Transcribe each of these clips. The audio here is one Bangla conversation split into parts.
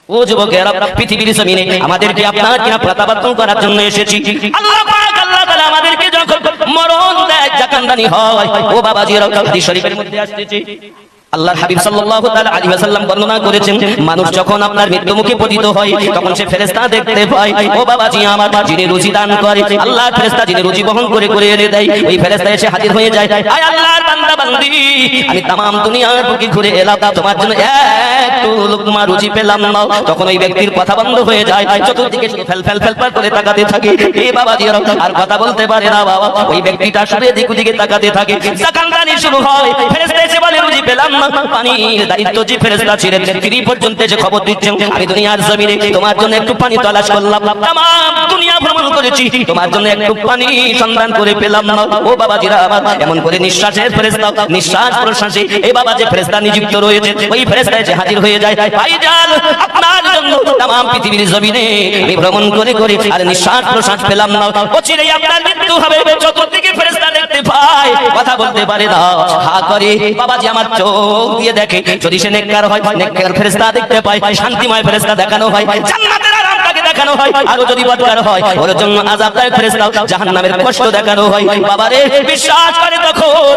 ও যুবকেরা, পৃথিবীর জমিনে আমাদেরকে আপনার কিনা প্রত্যাবর্তন করার জন্য এসেছি। আল্লাহ পাক আল্লাহ তাআলা আমাদেরকে যখন মরণ দেয়, জাকান্দানি হয়, ও বাবাজিরা, হাদিস শরীফের মধ্যে আসছে, আল্লাহর হাবিব সাল্লাল্লাহু তাআলা আলাইহি ওয়াসাল্লাম বর্ণনা করেছেন, মানুষ যখন আপনার মৃত্যু মুখে পতিত হয় তখন সে ফেরেশতা দেখতে পায়। ও বাবাজি আমার, যিনি রুজি দান করে, আল্লাহর ফেরেশতা যিনি রুজি বহন করে করে এনে দেয়, ওই ফেরেশতা এসে হাজির হয়ে যায়। আয় আল্লাহর বান্দা বান্দি, আমি तमाम দুনিয়ার বুকে ঘুরে এলাম, তোমার জন্য একটু লুকমা রুজি পেলাম না। তখন ওই ব্যক্তির কথা বন্ধ হয়ে যায়, চতুর্দিকে শুধু ফেল ফেল ফেল করে তাকাতে থাকে। এই বাবাজি আর কথা বলতে পারে না বাবা, ওই ব্যক্তিটা শুধু এদিক ওদিকে তাকাতে থাকে। জাকান্দানি শুরু হয়, ফেরেশতা এসে বলে রুজি পেলাম না। পানির দায়িত্ব যে ফেরেশতা ছিলেন, তিনি পর্যন্ত যে খবর দিচ্ছেন, আমি দুনিয়ার জমিনে তোমার জন্য একটু পানি তলাশ করলাম, तमाम দুনিয়া ভ্রমণ করেছি, তোমার জন্য একটু পানি সন্ধান করে পেলাম না। ও বাবাজিরা আমার, এমন করে নিঃশ্বাসের ফেরেশতা, নিঃশ্বাস প্রশ্বাসে এই বাবা যে ফেরেশতা নিযুক্ত রয়েছে, ওই ফেরেশতা এসে হাজির হয়ে যায়। ভাইজান, আপনার জন্য तमाम পৃথিবীর জমিনে আমি ভ্রমণ করে করে আর নিঃশ্বাস প্রশ্বাস পেলাম না, অচিরেই আপনার মৃত্যু হবে। চতুর্দিকে ফেরেশতা দেখতে পায়, কথা বলতে পারে না, হা করে বাবাজি আমার চোখ দিয়ে দেখে, যদি সে নেককার হয়, নেককার ফেরেশতা দেখতে পায়, শান্তিময় ফেরেশতা দেখানো হয়, জান্নাতের আরাম তাকে দেখানো হয়। আর যদি বদকার হয়, ওর জন্য আযাবদায়ক ফেরেশতা, জাহান্নামের কষ্ট দেখানো হয়। বাবারে বিশ্বাস করে তখন,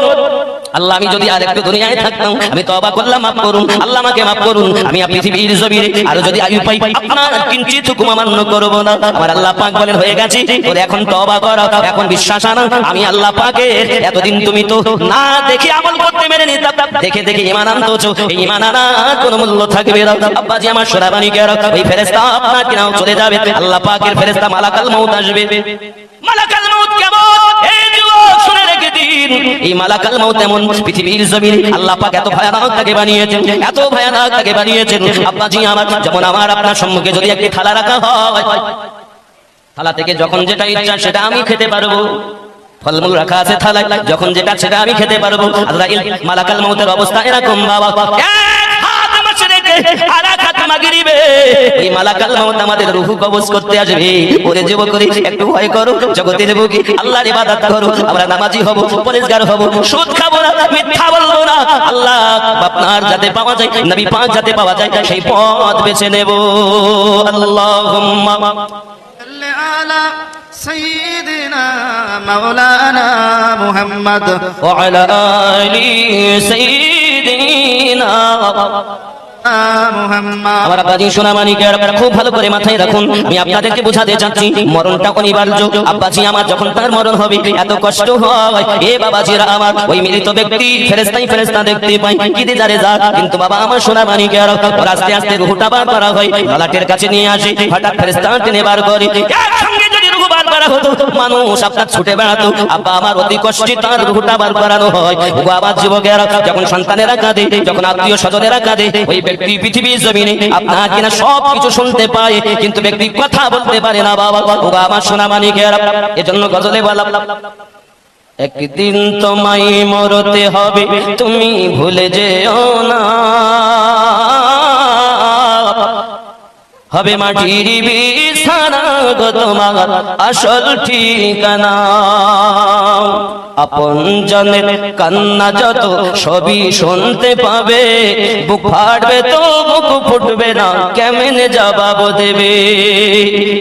আল্লাহ আমি যদি আর একটু দুনিয়ায় থাকতাম, আমি তওবা করলাম, মাফ করুন আল্লাহ, আমাকে মাফ করুন, আমি পৃথিবীর জমিনে আর যদি আয়ু পাই, আপনার কিঞ্চিত হুকুম অমান্য করব না। আমার আল্লাহ পাক বলেন, হয়ে গেছে তোর, এখন তওবা কর, এখন বিশ্বাস আনো, আমি আল্লাহ পাকের এতদিন তুমি তো না দেখে আমল করতে মেনে নিতাম, দেখে দেখে ঈমান আনতেছো, এই ঈমান আনার কোনো মূল্য থাকবে না। আব্বাজি আমার সোনাবানি কে, ওই ফেরেশতা আপনার কিনাও চলে যাবে, আল্লাহ পাকের ফেরেশতা মালাকাল মউত আসবে। মালাকাল মউত কেমন, এই যুবক শুনে রেখে দিন, এই মালাকাল মউত এমন পৃথিবীর জমিনে আল্লাহ পাক এত ভয়ানক তাকে বানিয়েছেন, এত ভয়ানক তাকে বানিয়েছেন। আব্বাজি আমার, যেমন আমার আপনার সম্মুখে যদি একটি থালা রাখা হয়, থালা থেকে যখন যেটা ইচ্ছা সেটা আমি খেতে পারবো, ফলমূল রাখা আছে থালায়, যখন যেটা সেটা আমি খেতে পারবো। আজরাইল মালাকাল মউতের অবস্থা এরকম বাবা, এক হাত মাশরিকে আর এক হাত মাগরিবে, এই মালাকাল মউত আমাদের রূহ কবজ করতে আসবে। ওরে যুবক, একটু ভয় করো, জগতের বুকে আল্লাহর ইবাদত করো, আমরা নামাজি হব, পরেজগার হব, সুদ খাবো না, মিথ্যা বলবো না, আল্লাহ আপনার যাতে পাওয়া যায়, নবী পাক যাতে পাওয়া যায়, সেই পথ বেছে নেব। আল্লাহুম্মা আলা سيدنا مولانا محمد وعلى آل سيدنا আমার আব্বাজি সোনামানিকের খুব ভালো করে মাথায় রাখুন, আমি আপনাদেরকে বোঝাতে চাচ্ছি, মরণটা অনিবার্য। আব্বাজি আমার যখন তার মরণ হবে এত কষ্ট হয়, এ বাবাজিরা আমার, ওই মৃত ব্যক্তি ফেরেশতাই ফেরেশতা দেখতে পাই, কিদে যারে যা, কিন্তু বাবা আমার সোনামানিকের আস্তে আস্তে রূহটা বার করা হয়, গলাটের কাছে নিয়ে আসে, হঠাৎ ফেরেশতা টেনে বার করে, একসঙ্গে যদি রূহ বার করা হতো, মানুষ আপনার ছুটে বেড়াতো। আব্বা আমার অতি কষ্টে তার রূহটা বার করানো হয়। ও বাবা যুবকেরা, যখন সন্তানেরা কাঁদে, যখন আত্মীয় স্বজনেরা কাঁদে, ওই ব্যক্তি পৃথিবীর জমিনে আপনার কিনা সব কিছু শুনতে পায়, কিন্তু ব্যক্তি কথা বলতে পারে না বাবা। ও আমার সোনামানিকেরা, এজন্য গজলে বলা, একদিন তোমায় মরতে হবে, তুমি ভুলে যেও না, হবে মাটির বিছানা গো তোমার আসল ঠিকানা, আপন জনের কান্না যত সবই শুনতে পাবে, বুক ফাটবে তো বুক ফুটবে না, কেমনে জবাব দেবে,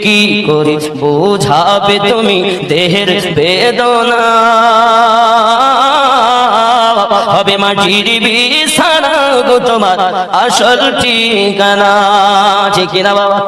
কি করে বোঝাবে তুমি দেহের বেদনা, হবে মাটির বিছানা গো তোমার আসল ঠিকানা। ঠিক না বাবা?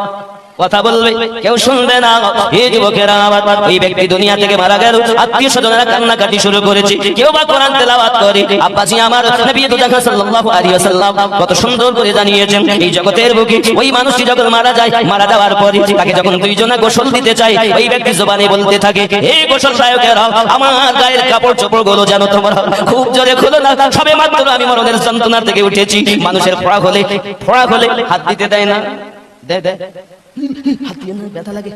কথা বলবে, কেউ শুনবে না। এই যুবকেরা আমার, ওই ব্যক্তি দুনিয়া থেকে মারা গেল, আত্মীয় স্বজনেরা কান্নাকাটি শুরু করেছে, কেউ বা কোরআন তেলাওয়াত করে। আব্বাজি আমার, নবী সাল্লাল্লাহু আলাইহি ওয়াসাল্লাম কত সুন্দর করে জানিয়েছেন, এই জগতের বুকে ওই মানুষটি যখন মারা যায়, মারা যাওয়ার পরে তাকে যখন দুইজনা গোসল দিতে চায়, ওই ব্যক্তি জবানে বলতে থাকে, হে গোসল সহায়কেরা, আমার গায়ের কাপড় চোপড় গুলো যেন তোমরা খুব জোরে খোলো না, সবে মাত্র আমি মরণের যন্ত্রণা থেকে উঠেছি। মানুষের ফোড়া হলে হাত দিতে দেয় না, হাত দিয়ে না, ব্যথা লাগে।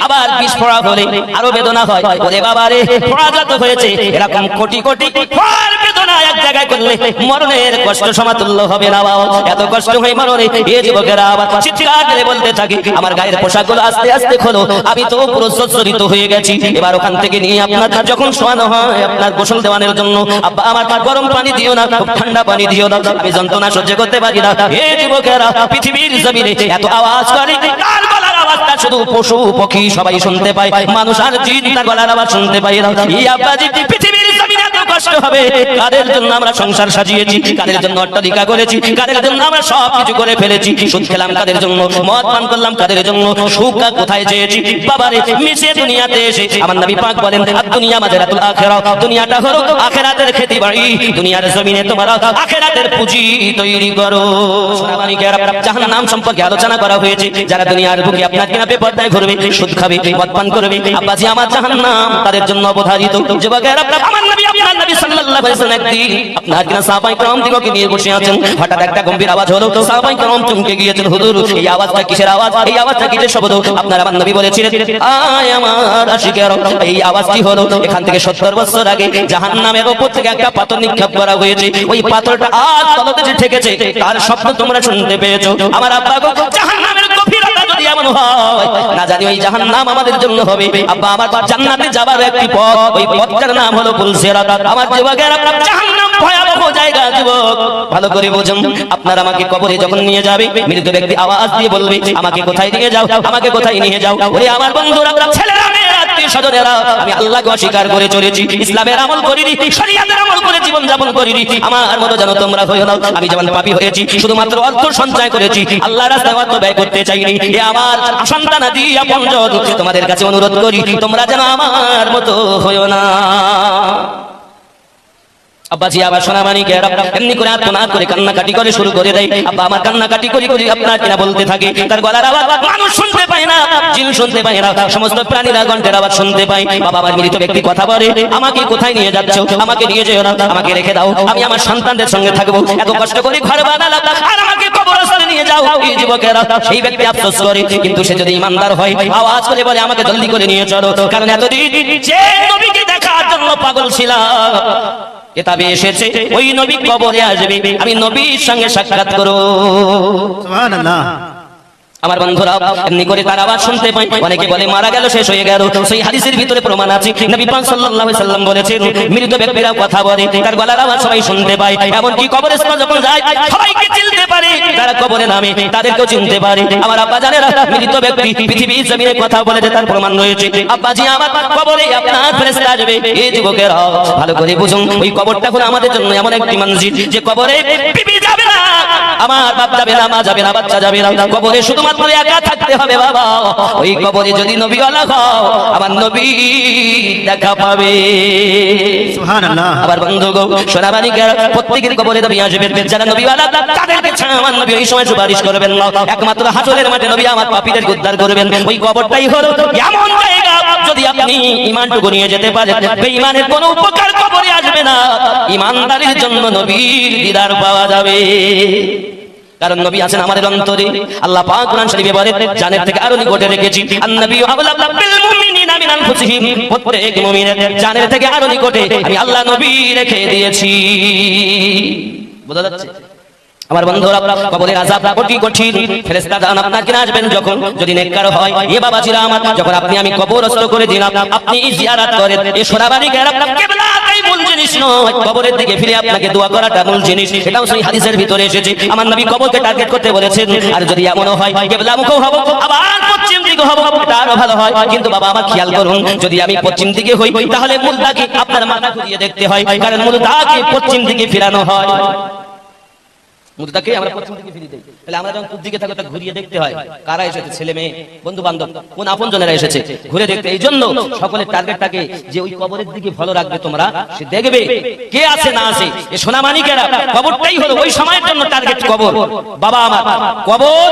আবার বিষ ফোড়া হলে আরো বেদনা হয়, ওরে বাবা রে, ফোড়া যত হয়েছে এরকম কোটি কোটি ফোড়ার বেদনা না এক জায়গায় করলে মরণের কষ্ট সমাতুল্য হবে না বাবা। এত কষ্ট হয় মরণে। এই যুবকেরা আবার চিৎকার করে বলতে থাকে, আমার গায়ের পোশাকগুলো আস্তে আস্তে খোলো, আমি তো পুরো জর্জরিত হয়ে গেছি। এবার ওখান থেকে নিয়ে আপনার যখন শোয়ানো হয় আপনার গোসল দেওয়ানোর জন্য, আব্বা আমার গরম পানি দিও না, খুব ঠান্ডা পানি দিও না, আমি যন্ত্রণা সহ্য করতে পারি না। এই যুবকেরা পৃথিবীর জমিনে এত আওয়াজ করে, কার গলার আওয়াজটা শুধু পশু পক্ষী সবাই শুনতে পায়, মানুষ আর জিন তার গলার আওয়াজ শুনতে পায় না। এই আব্বাজি পৃথিবীর জমিনে এত কষ্ট হবে, কাদের জন্য আমরা সংসার সাজিয়েছি, কাদের জন্য অট্টালিকা করেছি, কাদের জন্য আমরা সব কিছু করে ফেলেছি, সুদ খেলাম কাদের জন্য, মদ পান করলাম কাদের জন্য, সুখ কোথায় চেয়েছি বাবারে, মিশে দুনিয়াতে এসে আমার নবী পাক বলেন, আর দুনিয়া মাযরাতুল আখিরা, দুনিয়াটা হলো আখিরাতের খেতি বাড়ি, দুনিয়ার জমিনে তোমরা আখিরাতের পুঁজি তৈরি করো। সোনামানিকেরা, জাহান্নাম সম্পর্কে আলোচনা করা হয়েছে, যারা দুনিয়ার বুকে আপনার কিনা বেপরদায় ঘুরবে, সুদ খাবে, মদ পান করবে, আব্বাজি আমার জাহান্নাম তাদের জন্য অবধারিত। যুবকেরা, আমার নবী আপনার নবী সাল্লাল্লাহু আলাইহি ওয়াসাল্লাম একদিন আপনার কিনা সাহাবায়ে কেরাম দিগকে নিয়ে বসে আছেন, হঠাৎ একটা গম্ভীর আওয়াজ হলো, সাহাবায়ে কেরাম চমকে গিয়েছেন, হুজুর এই আওয়াজটা কিসের আওয়াজ, এই আওয়াজটা কিসের শব্দ? আপনার আমার নবী বলেছিলেন, আয় আমার আশিকেরা, এই আওয়াজটি হলো এখান থেকে 70 বছর আগে জাহান্নামের উপর থেকে একটা পাথর নিক্ষেপ করা হয়েছে, ওই পাথরটা আজ তলদেশে ঠেকেছে, তার শব্দ তোমরা শুনতে পেয়েছো। আমার আব্বা গো, জাহান্নামের গভীরতা যদি এমন হয়, না জানি ওই জাহান্নাম আমাদের জন্য হবে আব্বা আমার জান্নাতে যাবার একটি পথ, ওই পথটার নাম হলো পুলসিরাত। আমার যুবকেরা, জাহান্নাম ভয়াবহ জায়গা যুবক, ভালো করে বুঝুন। আপনার আমাকে কবরে যখন নিয়ে যাবে, মৃত ব্যক্তি আওয়াজ দিয়ে বলবে, আমাকে কোথায় নিয়ে যাও, আমাকে কোথায় নিয়ে যাও। ওরে আমার বন্ধুরা, ছেলেরা, মেয়েরা, আত্মীয় স্বজনেরা, আমি আল্লাহকে অস্বীকার করে চলেছি, ইসলামের আমল করিনি, শরীয়তের আমল করে জীবন যাপন করিনি, আমার মতো যেন তোমরা হয়ে নাও। আমি যেমন পাপী হয়েছি, শুধুমাত্র অর্থ সঞ্চয় করেছি, আল্লাহর রাস্তায় অর্থ ব্যয় করতে চাইনি। এ আমার সন্তানাদি আপনজন, তোমাদের কাছে অনুরোধ করি, তোমরা যেন আমার মতো হয়ো না। আব্বাজি আবার সোনামানিকেরা এমনি করে আত্মনাদ করে কান্নাকাটি করে শুরু করে দেয়। আব্বা আমার কান্নাকাটি করি করি আপনার কিনা বলতে থাকে, তার গলার আওয়াজ মানুষ শুনতে পায় না, জিন শুনতে পায় না, সমস্ত প্রাণীরা ঘন্টার আওয়াজ শুনতে পায়। বাবা আমার মৃত ব্যক্তি কথা বলে, আমাকে কোথায় নিয়ে যাচ্ছ, আমাকে নিয়ে যেও না, আমাকে রেখে দাও, আমি আমার সন্তানদের সঙ্গে থাকবো, এত কষ্ট করে ঘর বানালাম আর আমাকে কবরস্থানে নিয়ে যাও। এই যুবকেরা, সেই ব্যক্তি আফসোস করে, কিন্তু সে যদি ইমানদার হয় আওয়াজ করে বলে, আমাকে জলদি করে নিয়ে চলো, কারণ এতদিন যে নবীকে দেখার জন্য পাগল ছিলাম, কিতাবে এসেছে ওই নবী কবরে আসবে, আমি নবীর সঙ্গে সাক্ষাৎ করব। সুবহানাল্লাহ। আমার বন্ধুরা এমনি করে তার আওয়াজ শুনতে পাই, অনেকে বলে মারা গেল, শেষ হয়ে গেল। সেই হাদিসের ভিতরে প্রমাণ আছে, নবী পাক সাল্লাল্লাহু আলাইহি সাল্লাম বলেছেন, মৃত ব্যক্তিরা কথা বলে, তার গলার আওয়াজ সবাই শুনতে পায়, এমনকি কবরস্থানে যখন যায় সবাইকে চিনতে পারে, যারা কবরে নামে তাদেরকেও চিনতে পারে। আমার আব্বা জানেরা, মৃত ব্যক্তি পৃথিবীর জমিনে কথা বলে, তার প্রমাণ রয়েছে। আব্বাজি আমার কবরে আপনার ফেরেশতা আসবে। এই যুবকেরা ভালো করে বুঝুন, ওই কবরটা হলো আমাদের জন্য এমন একটি মসজিদ, যে কবরে বিবি যাবে না, আমার বাপ যাবে না, মা যাবে না, বাচ্চা যাবে না, কবরে শুধুমাত্র একা থাকতে হবে বাবা। ওই কবরে যদি নবী ওয়ালা হও, আমার নবী দেখা পাবে। সুবহানাল্লাহ। আবার বন্ধু গো, সোনামানিকেরা, প্রত্যেকের কবরে নবী আসবেন, যারা নবী ওয়ালা তাদেরকে ছাড়া আমার নবী ওই সময় সুপারিশ করবেন না, একমাত্র হাসরের মাঠে নবী আমার পাপীদের উদ্ধার করবেন। ওই কবরটাই হলো এমন জায়গা, যদি আপনি ঈমানটুকু নিয়ে যেতে পারেন, বেঈমানের কোনো উপকার কবরে আসবে না, ঈমানদারের জন্য নবীর দিদার পাওয়া যাবে। কারণ নবী আছেন আমাদের অন্তরে। আল্লাহ পাক কোরআন শরীফে বলেন, জানের থেকে আরো নিকটে রেখেছি, আন-নবী আওলা বিল মুমিনিনা মিন আনফুসিহিম, প্রত্যেক মুমিনের জানের থেকে আরো নিকটে আমি আল্লাহ নবী রেখে দিয়েছি। বোঝা যাচ্ছে? আমার বন্ধুরা, কবরের আযাব কঠিন কঠিন, ফেরেশতা দান আপনার কিনা আসবেন যখন, যদি নেককার হয়। এ বাবাজিরা আমার, যখন আপনি আমি কবরস্থ করে দিলাম, আপনি জিয়ারত করেন, এই সোনাবাড়ির আপনার কিবলাটাই মূল জিনিস নয়, কবরের দিকে ফিরে আপনাকে দোয়া করাটা মূল জিনিস। এটাও সেই হাদিসের ভিতরে এসেছে, আমার নবী কবরকে টার্গেট করতে বলেছেন। আর যদি এমনও হয় কিবলামুখও হব, আবার পশ্চিম দিকে হব, এটা আরো ভালো হয়। কিন্তু বাবা আমার খেয়াল করুন, যদি আমি পশ্চিম দিকে হই, তাহলে মূলটাকে আপনার মাথা ঘুরিয়ে দেখতে হয়, কারণ মূলটাকে পশ্চিম দিকে ফিরানো হয়। মুদ্রাকে আমরা পশ্চিম দিকে ফিরিয়ে দেই, তাহলে আমরা যখন পূর্ব দিকে থাকি ওটা ঘুরিয়ে দেখতে হয়, কারা এসেছে, ছেলে মেয়ে, বন্ধু বান্ধব, কোন আপনজনেরা এসেছে, ঘুরে দেখতে। এই জন্য সকলের টার্গেটটাকে যে ওই কবরের দিকে ভালো রাখবে তোমরা, সে দেখবে কে আছে না আছে। এই সোনামানিকেরা, কবরটাই হলো ওই সময়ের জন্য টার্গেট কবর। বাবা আমার, কবর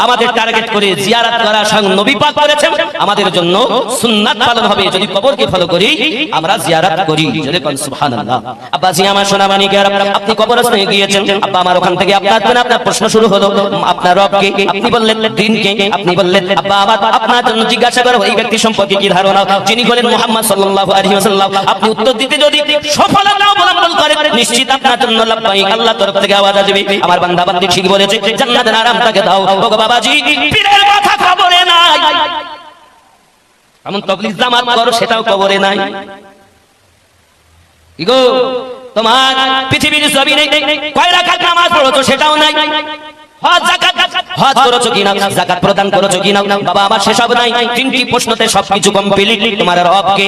আমাদের টার্গেট করে জিয়ারত করা স্বয়ং নবী পাক করেছেন, আমাদের জন্য সুন্নাত পালন হবে যদি কবরকে ফলো করি, আমরা জিয়ারত করি। যদি কোন সুবহানাল্লাহ। আব্বাজি আমার সোনামানিকেরা, আপনি কবরস্থানে গিয়েছেন, আব্বা আমার ওখান থেকে আপনার জন্য আপনার প্রশ্ন শুরু হলো, আপনার রবকে, আপনি বললেন দিনকে, আপনি বললেন আব্বা আমার আপনার জন্য জিজ্ঞাসা করা ওই ব্যক্তি সম্পর্কে কি ধারণা, যিনি বলেন মুহাম্মদ সাল্লাল্লাহু আলাইহি ওয়াসাল্লাম। আপনি উত্তর দিতে যদি সফলতা অবলম্বন করেন, নিশ্চিত আপনার জন্য লাব্বাইক আল্লাহ তরফ থেকে আওয়াজ আসবে, আমার বান্দা বান্দি ঠিক বলেছে, জান্নাতের আরাম তাকে দাও। ওগো বাবাজি, পীরের কথা কবরে নাই, এমন তাবলীগ জামাত করো সেটাও কবরে নাই। কি গো, তোমার পৃথিবীর জমিনে কয় রাকাত নামাজ পড়ছো সেটাও নাই, হজ করেছো কিনা, যাকাত প্রদান করেছো কিনা, বাবা আমার সেসব নাই। তিনটি প্রশ্নতে সবকিছু কমপ্লিট। তোমার রবকে,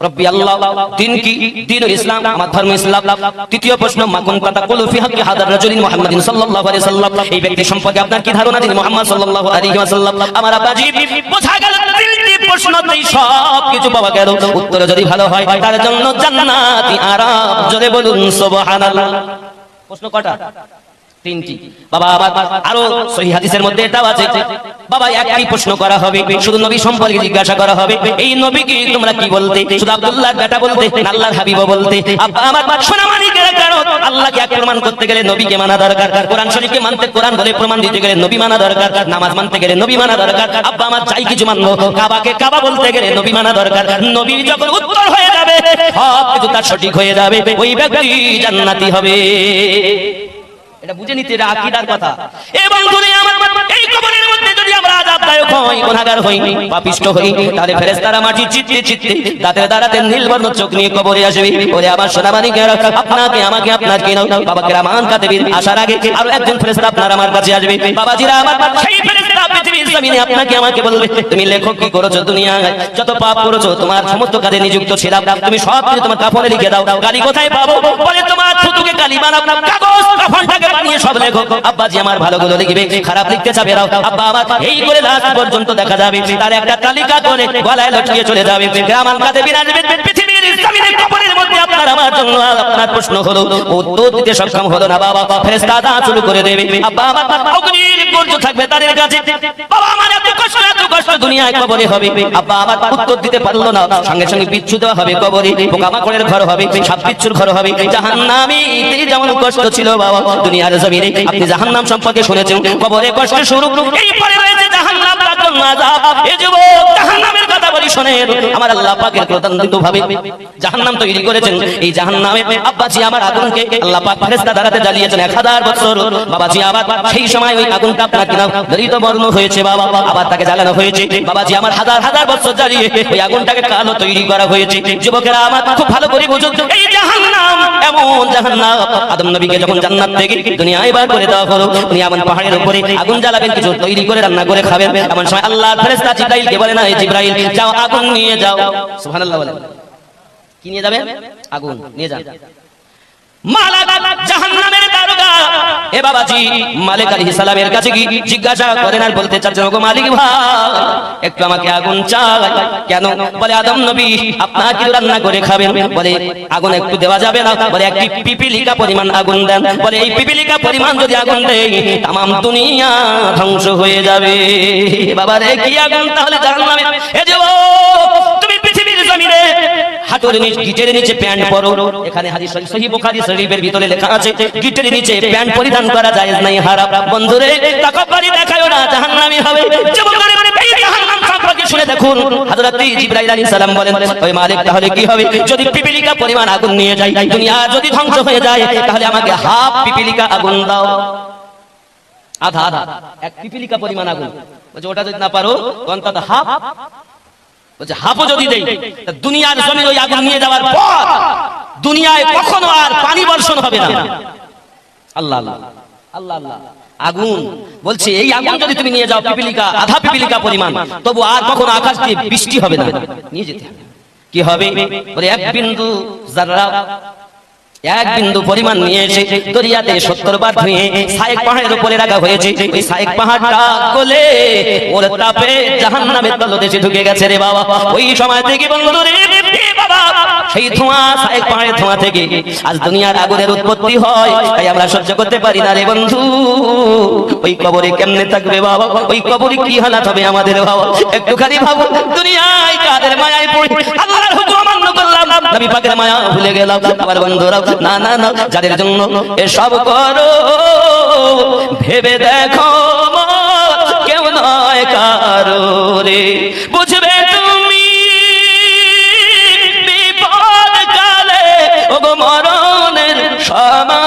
রব্বি আল্লাহ, দিন কি, দ্বীনুল ইসলাম, আমার ধর্ম ইসলাম। তৃতীয় প্রশ্ন, মা কুনতা তাকুলু ফি হাক্কি হাদার রাজুলিন মুহাম্মাদিন সাল্লাল্লাহু আলাইহি ওয়াসাল্লাম, এই ব্যক্তি সম্পর্কে আপনার কি ধারণা, যিনি মুহাম্মদ সাল্লাল্লাহু আলাইহি ওয়াসাল্লাম। আমার আব্বাজি, বোঝা গেল তিনটি প্রশ্নতেই সবকিছু পাওয়া গেল। উত্তর যদি ভালো হয় তার জন্য জান্নাতি আরাম। জোরে বলুন সুবহানাল্লাহ। প্রশ্ন কটা? তিনটি। বাবা আবার আরো সহিহ হাদিসের মধ্যে এটাও আছে, বাবা একই প্রশ্ন করা হবে, শুধু নবী সম্পর্কে জিজ্ঞাসা করা হবে, এই নবীকে তোমরা কি বলতে, শুধু আব্দুল্লাহর বেটা বলতে না আল্লাহর হাবিব বলতে। আব্বা আমার শোনা মানিকের কারণ, আল্লাহকে এক প্রমাণ করতে গেলে নবীকে মানা দরকার, কোরআন শরীফকে মানতে, কোরআন বলে প্রমাণ দিতে গেলে নবী মানা দরকার, নামাজ মানতে গেলে নবী মানা দরকার। আব্বা আমার চাই কিছু মানবো, কাবাকে কাবা বলতে গেলে নবী মানা দরকার। নবী যখন উত্তর হয়ে যাবে, সব কিছু তার সঠিক হয়ে যাবে, ওই ব্যক্তি জান্নাতি হবে। এটা বুঝে নিতে, এটা আকীদার কথা। এবং যদি আমার এই কবরের মধ্যে যদি আমরা আযাবদায়ক হই, গুনাহগার হই, পাপিষ্ঠ হই, তাহলে ফেরেশতারা মাটি চিত্তে চিত্তে দাঁতের দাঁড়াতে নীলবর্ণ চোখ নিয়ে কবরে আসবে। ওরে আমার সোনামানি কে, আপনাকে আমাকে আপনাকে নাও, বাবাকে রামান কাতেবিন আসার আগে আরো একজন ফেরেশতা আপনার আমার কাছে আসবে। বাবাজিরা আমার, সেই ফেরেশতা পৃথিবীর জমিনে আপনাকে আমাকে বলবে, তুমি লেখো কি করেছো দুনিয়ায়, যত পাপ করেছো, তোমার সমস্ত কাজে নিযুক্ত ছিলাম, তুমি সব কিছু তোমার কাফনে লিখে দাও। গালি কোথায় পাবো? বলে তোমার থুতুকে গালি বানাও, কাগজ কাফনটাকে বানিয়ে সব লেখো। আব্বাজি আমার ভালোগুলো লিখবে, খারাপ লিখতে চাবে রাও। আব্বা আমার এই করে লাশ পর্যন্ত দেখা যাবে, তার একটা তালিকা করে গলায় লটকিয়ে চলে যাবে। রামান কাতেবিন আসবে পৃথিবীর জমিনে কবরের মধ্যে। আপনার আমার জন্য আপনার প্রশ্ন হলো, উত্তর দিতে সক্ষম হলো না, বাবা ফেরেশতা দা শুরু করে দেবে। আব্বা আমার অগ্নির গর্জ থাকবে তাদের কাছে, বাবা আমার এত কষ্ট দুনিয়ায় কবরে হবে। আব্বা আমার উত্তর দিতে পারলো না, সঙ্গে সঙ্গে বিচ্ছু দেওয়া হবে কবরে, পোকামাকড়ের ঘর হবে, সাপ বিচ্ছুর ঘর হবে। জাহান্নামীতে যেমন কষ্ট ছিল বাবা দুনিয়ার জমিনে, আপনি জাহান্নাম সম্পর্কে শুনেছেন, কবরে কষ্ট শুরু, এরপরে রয়েছে জাহান্নাম, তার জন্য আযাব। এই যুবক, জাহান্নামের কথা বলি শোনেন, আমার আল্লাহ পাকের প্রতান্তিতভাবে জাহান্নাম তৈরি করেছেন। এই জাহান্নামে আব্বাজি আমার আগুনকে আল্লাহ পাক ফেরেশতা দ্বারাতে জ্বালিয়েছেন 1000 বছর। বাবাজি আবার সেই সময় ওই আগুনটা আপনার কিনা দরিত বর্ণ হয়েছে বাবা, আবার তাকে জ্বালানো হয়েছে। বাবাজি আমার হাজার হাজার বছর জ্বালিয়ে ওই আগুনটাকে কালো তৈরি করা হয়েছে। যুবকেরা আমার খুব ভালো করে বুঝুন, এই জাহান্নাম এমন জাহান্নাম, আদম নবীকে যখন জান্নাত থেকে দুনিয়ায় বার করে দেওয়া হলো, উনি এমন পাহাড়ের উপরে আগুন জ্বালাবেন, কিছু তৈরি করে রান্না করে খাবেন। এমন সময় আল্লাহর ফেরেশতা জিবরাইলকে বলে, না জিবরাইল যাও আগুন নিয়ে যাও। সুবহানাল্লাহ বলেন, কি নিয়ে যাবেন? আগুন নিয়ে যান। মালাক জাহান্নামের দারোগা এ বাবাজি মালিক আলাইহিস সালামের কাছে কি জিজ্ঞাসা করেন আর বলতে চাচ্ছেন, ওগো মালিক ভাই একটু আমাকে আগুন চাই। কেন? বলে আদম নবী আপনারা কি রান্না করে খাবেন? বলে আগুন একটু দেওয়া যাবে না? বলে একটি পিপিলিকা পরিমাণ আগুন দেন। বলে এই পিপিলিকা পরিমাণ যদি আগুন দেই, তামাম দুনিয়া ধ্বংস হয়ে যাবে। বাবা রে কি আগুন তাহলে জাহান্নামে। এ যুবক, তুমি পৃথিবীর জমিনে হাঁটুর নিচে গিটের নিচে প্যান্ট পরো, এখানে হাদিস সহিহ বুখারী শরীফের ভিতরে লেখা আছে গিটের নিচে প্যান্ট পরিধান করা জায়েজ নাই, হারাম। বন্ধুরে তাকাব্বুরি দেখায়ও না, জাহান্নামী হবে। যুবকরা এই জাহান্নাম সম্পর্কে শুনে দেখুন, হযরত জিবরাইল আলাইহিস সালাম বলেন, ওই মালিক তাহলে কি হবে যদি পিপিলিকা পরিমাণ আগুন নিয়ে যাই, দুনিয়া যদি ধ্বংস হয়ে যায়, তাহলে আমাকে হাফ পিপিলিকা আগুন দাও, আধা আধা, এক পিপিলিকা পরিমাণ আগুন। বলছে ওটা যদি না পারো অন্তত হাফ। বলছে হাফও যদি দেই, দুনিয়ার জমিন ওই আগুন নিয়ে যাওয়ার পর দুনিয়ায় কখনো আর পানি বর্ষণ হবে না। আল্লাহ আল্লাহ আল্লাহ আল্লাহ। আগুন বলছে এই আগুন যদি তুমি নিয়ে যাও পিপিলিকা, আধা পিপিলিকা পরিমাণ, তবু আর কখনো আকাশ দিয়ে বৃষ্টি হবে না, নিয়ে যেতে হবে। কি হবে? বলে এক বিন্দু যারা, এক বিন্দু পরিমাণ নিয়ে এসে দরিয়াতে 70 বার ধুয়ে সায়েক পাহাড়ের উপরে রাখা হয়েছে। ওই সায়েক পাহাড়টা গলে ওর তাপে জাহান্নামের তলদেশে ঢুকে গেছে রে বাবা। ওই সময় থেকে বন্ধুরে বাবা সেই ধোঁয়া, সায়েক পাহাড়ের ধোঁয়া থেকে আজ দুনিয়ার আগুনের উৎপত্তি হয়। তাই আমরা সহ্য করতে পারি না রে বন্ধু। ওই কবরে কেমনে থাকবে বাবা? ওই কবরে কি হালাত হবে আমাদের বাবা? একটুখানি ভাবো, দুনিয়ায় কাদের মায়ায় পড়ে আল্লাহর হুকুম অমান্য করলাম, নবী পাকের মায়া ভুলে গেলাম। আমার বন্ধুরা না না না, যাদের জন্য এসব করো ভেবে দেখো কেউ নয় কারো রে, বুঝবে তুমি বিপদ কালে ওগো মরণের সময়,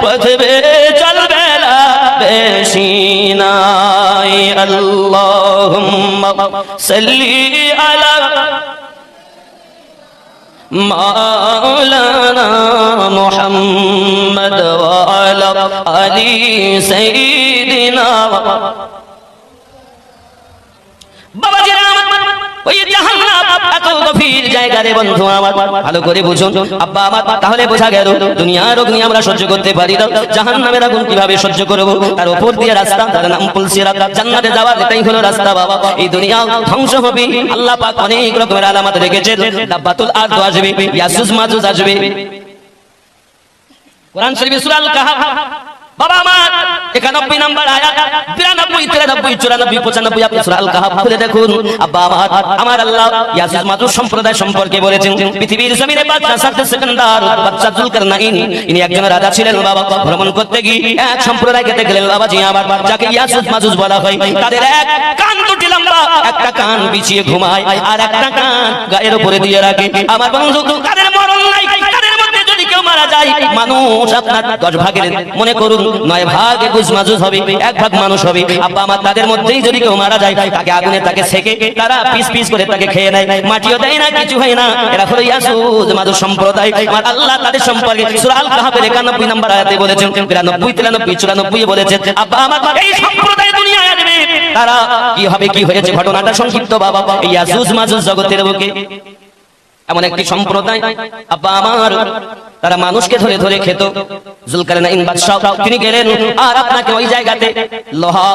বুঝবে চলবে না বেশি নাই। আল্লাহুম্মা সাল্লি আলা মাওলানা মুহাম্মদ ওয়া আলা আলি সাইয়্যিদিনা। বাবাজি ওই জাহান্নাম এত গভীর জায়গা রে বন্ধু আমার, ভালো করে বুঝুন আব্বা আমার। তাহলে বোঝা গেল দুনিয়ার অগ্নি আমরা সহ্য করতে পারি না, জাহান্নামের আগুন কিভাবে সহ্য করব? তার উপর দিয়ে রাস্তা, তার নাম পুলসিরাত, জান্নাতে যাওয়ার এটাই হলো রাস্তা বাবা। এই দুনিয়া ধ্বংস হবে, আল্লাহ পাক অনেক রকমের আলামত রেখেছেন। দাব্বাতুল আরদ আসবে, ইয়াজুজ মাজুজ আসবে। কোরআন শরীফে সূরা আল কাহফ বাবা আমার 91 নম্বর আয়াত, 92, 93, 94, 95 আপনি সূরা আল কাহফ খুলে দেখুন। আব্বা আমার আল্লাহ ইয়াজুজ মাজুজ সম্প্রদায় সম্পর্কে বলেছেন, পৃথিবীর জমিনে বাদশা সাদ্দাত সিকান্দার বাদশা জুলকারনাইন, ইনি একজন রাজা ছিলেন বাবা। ভ্রমণ করতে গিয়ে এক সম্প্রদায়কে দেখলেন বাবাজি আমার, যাকে ইয়াজুজ মাজুজ বলা হয়। তাদের এক কান দুটি লম্বা, একটা কান বিছিয়ে ঘুমায় আর একটা কান গায়ের উপরে দিয়ে রাখে। আমার বন্ধু তাদের মরণ নাই, তাদের মধ্যে যদি কেউ মারা যায় মানুষ আপনার 10 ভাগের মনে করুন 9 ভাগ ইয়াজুজ মাজুজ হবে, 1 ভাগ মানুষ হবে। আব্বা আমার তাদের মধ্যেই যদি কেউ মারা যায় তাকে আগুনে তাকে সেকে তারা পিস পিস করে তাকে খেয়ে নেয়, মাটিও দেয় না, কিছু হয় না। এরা হলো ইয়াজুজ মাজুজ সম্প্রদায়। আমার আল্লাহ তাদের সম্পর্কে সূরা আল কাহফের 91 নম্বর আয়াতে বলেছেন, 92, 93, 94 বলেছেন। আব্বা আমার এই সম্প্রদায় দুনিয়ায় আসবে, তারা কি হবে কি হয়েছে ঘটনাটা সংক্ষিপ্ত বাবা। এই ইয়াজুজ মাজুজ জগতের বুকে এমন একটি সম্প্রদায় আব্বা আমার, তারা মানুষকে ধরে ধরে খেত। জুলকারনাইন বাদশা তিনি গেলেন আর আপনাকে ওই জায়গাতে লোহা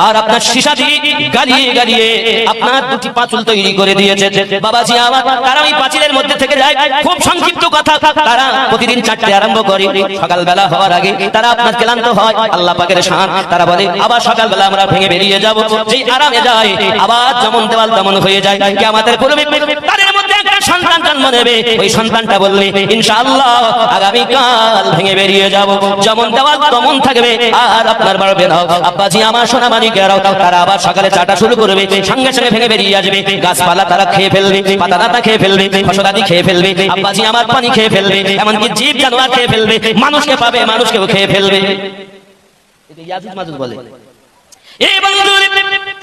আর আপনার সীসা দিয়ে গালিয়ে গালিয়ে আপনার দুটি পাঁচিল তৈরি করে দিয়েছে বাবাজি আমার। তারা ওই পাঁচিলের মধ্যে থেকে যায়। খুব সংক্ষিপ্ত কথা, তারা প্রতিদিন 4টে আরম্ভ করে, সকালবেলা হওয়ার আগে তারা আপনার ক্লান্ত হয়, আল্লাহ পাকের শান, তারা বলে আবার সকালবেলা আমরা ভেঙে বেরিয়ে যাব। যেই আরামে যায় আবার যেমন দেওয়াল তেমন হয়ে যায়। কিয়ামতের পূর্বে তাদের মধ্যে একটা সন্তান জন্ম নেবে, ওই সন্তানটা বলবে ইনশাআল্লাহ আগামী কাল ভেঙে বেরিয়ে যাব, যেমন দেওয়াল তেমন থাকবে আর আপনার বাড়বে না। আব্বাজি আমার সোনা মানিকেরাও তারা আবার সকালে চাটা শুরু করবে, সঙ্গে সঙ্গে ভেঙে বেরিয়ে আসবে। গাছপালা তারা খেয়ে ফেলবে, পাতা দাতা খেয়ে ফেলবে, ফসলাদি খেয়ে ফেলবে, আব্বাজি আমার পানি খেয়ে ফেলবে, এমনকি জীব জানোয়ার খেয়ে ফেলবে, মানুষকে পাবে মানুষকেও খেয়ে ফেলবে। এটা ইয়াজুজ মাজুজ বলে। এই বন্ধু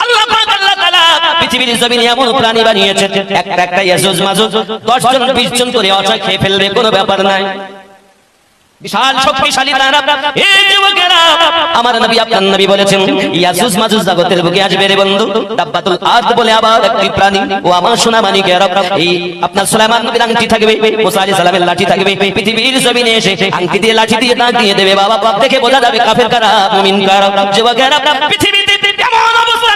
আল্লাহ পাক আল্লাহ তাআলা পৃথিবীর জমিনে এমন প্রাণী বানিয়েছেন, একটা একটা ইয়াজুজ মাজুজ 10 জন 20 জন করে অচয় খেয়ে ফেলবে, কোনো ব্যাপার নাই। বিশাল শক্তিশালী তারা। এই যুবকেরা আমার নবী আপনার নবী বলেছেন ইয়াজুজ মাজুজ জগতের বুকে আসবে রে বন্ধু। দাব্বাতুল আরদ বলে আবার একটি প্রাণী, ও আমার সোনা মানিকেরা। এই আপনার সুলাইমান নবীর আংটি থাকবে, মুসা আলাইহিস সালামের লাঠি থাকবে, পৃথিবীর জমিনে এসে আংটি দিয়ে লাঠি দিয়ে দাগ দিয়ে দেবে বাবা। দেখে বোঝা যাবে কাফের কারা মুমিন কারা। যুবকেরা পৃথিবীতে এমন অবস্থা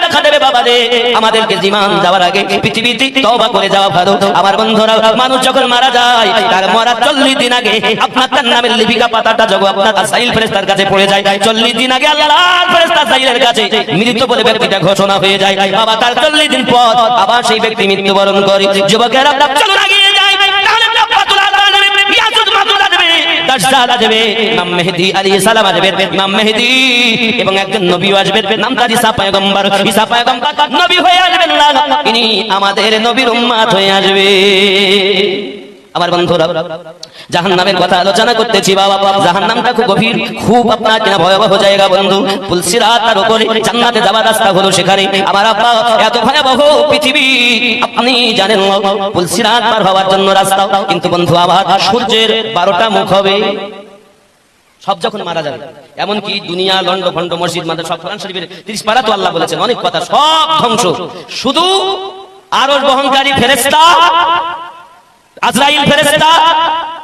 দেখা দেবে বাবা রে, আমাদেরকে জীবন যাওয়ার আগে পৃথিবীতে তওবা করে যাওয়া ভালো। আমার বন্ধুরা মানুষ যখন মারা যায় তার মরার 40 দিন আগে আপনার তার নামের লিপিকা পাতাটা যখন আপনার আসাইল ফেরেশতার কাছে পড়ে যায়, 40 দিন আগে আল্লাহর ফেরেশতা আসাইলের কাছে মৃত বলে ব্যক্তিটা ঘোষণা হয়ে যায় বাবা। তার 40 দিন পর আবার সেই ব্যক্তি মৃত্যুবরণ করে। যুবকেরা চলুন এগিয়ে যাই, তাহলে দাব্বাতুল আরদ আসবে, ইয়াজুজ মাজুজ আসবে, দাজ্জাল আসবে, ইমাম মেহেদী আলাইহিস সালাম আসবে, ইমাম মেহেদী এবং একজন নবী আসবে, নাম তার ঈসা পয়গম্বর। ঈসা পয়গম্বর নবী হয়ে আসবেন না, ইনি আমাদের নবীর উম্মত হয়ে আসবে। আমার বন্ধুরা জাহান্নামের কথা আলোচনা করতেছি বাবা। জাহান্নামটা খুব গভীর, খুব আপনার কিনা ভয়াবহ জায়গা বন্ধু। পুলসিরাত তার উপরে, জান্নাতে যাওয়ার রাস্তা হলো সেখানে। আমার আব্বা এত ভয়াবহ পৃথিবী আপনি জানেন, পুলসিরাত পার হওয়ার জন্য রাস্তা, কিন্তু বন্ধু আবার সূর্যের 12টা মুখ হবে। সব যখন মারা যাবে, এমনকি দুনিয়া লন্ড ভন্ড মসজিদ মাদ্রাসা সব কোরআন শরীফের 30 পারা তো আল্লাহ বলেছেন অনেক কথা, সব ধ্বংস। শুধু আরশ বহনকারী ফেরেশতা আজরাইল ফেরেশতা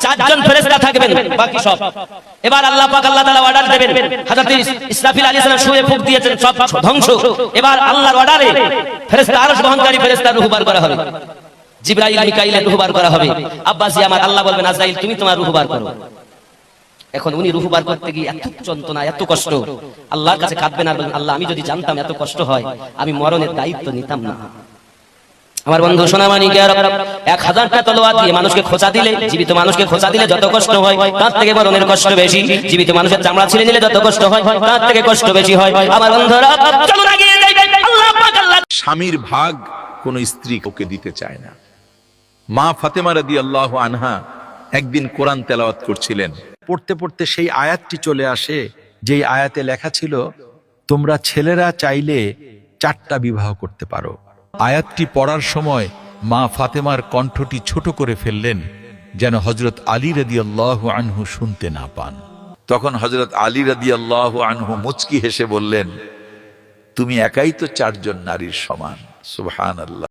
4 জন ফেরেশতা থাকবেন, বাকি সব এবার আল্লাহ পাক আল্লাহ তাআলা অর্ডার দেবেন। হযরত ইসরাফিল আলাইহিস সালাম শুয়ে ফুঁক দিয়েছেন, সব ধ্বংস। এবার আল্লাহর অর্ডারে ফেরেশতা আরশ বহনকারী ফেরেশতা রূহ বার করা হবে, জিবরাইল মিকাইলের রূহ বার করা হবে। আব্বাসি আমার আল্লাহ বলবেন আজরাইল তুমি তোমার রূহ বার করো। এখন উনি রূহ বার করতে গিয়ে এত যন্ত্রণা, এত কষ্ট, আল্লাহর কাছে কাঁদবেন আর বলবেন আল্লাহ আমি যদি জানতাম এত কষ্ট হয় আমি মরণের দায়িত্ব নিতাম না। আমার বন্ধু সোনামানি কে 1000টা তলোয়ার দিয়ে মানুষকে খোঁচা দিলে, জীবিত মানুষকে খোঁচা দিলে যত কষ্ট হয় তার থেকে মরণের কষ্ট বেশি। জীবিত মানুষের চামড়া ছিঁড়ে নিলে যত কষ্ট হয় তার থেকে কষ্ট বেশি হয়। আমার বন্ধুরা চলুন এগিয়ে যাই। আল্লাহ পাক আল্লাহ স্বামীর ভাগ কোন স্ত্রী ওকে দিতে চায় না। মা ফাতেমা রাদিয়াল্লাহু আনহা একদিন কোরআন তেলাওয়াত করছিলেন, পড়তে পড়তে সেই আয়াতটি চলে আসে যেই আয়াতে লেখা ছিল, তোমরা ছেলেরা চাইলে 4টা বিবাহ করতে পারো। আয়াতটি পড়ার সময় মা ফাতেমার কণ্ঠটি ছোট করে ফেললেন যেন হযরত আলী রাদিয়াল্লাহু আনহু শুনতে না পান। তখন হযরত আলী রাদিয়াল্লাহু আনহু মুচকি হেসে বললেন, তুমি একাই তো 4 জন নারীর সমান। সুবহানাল্লাহ।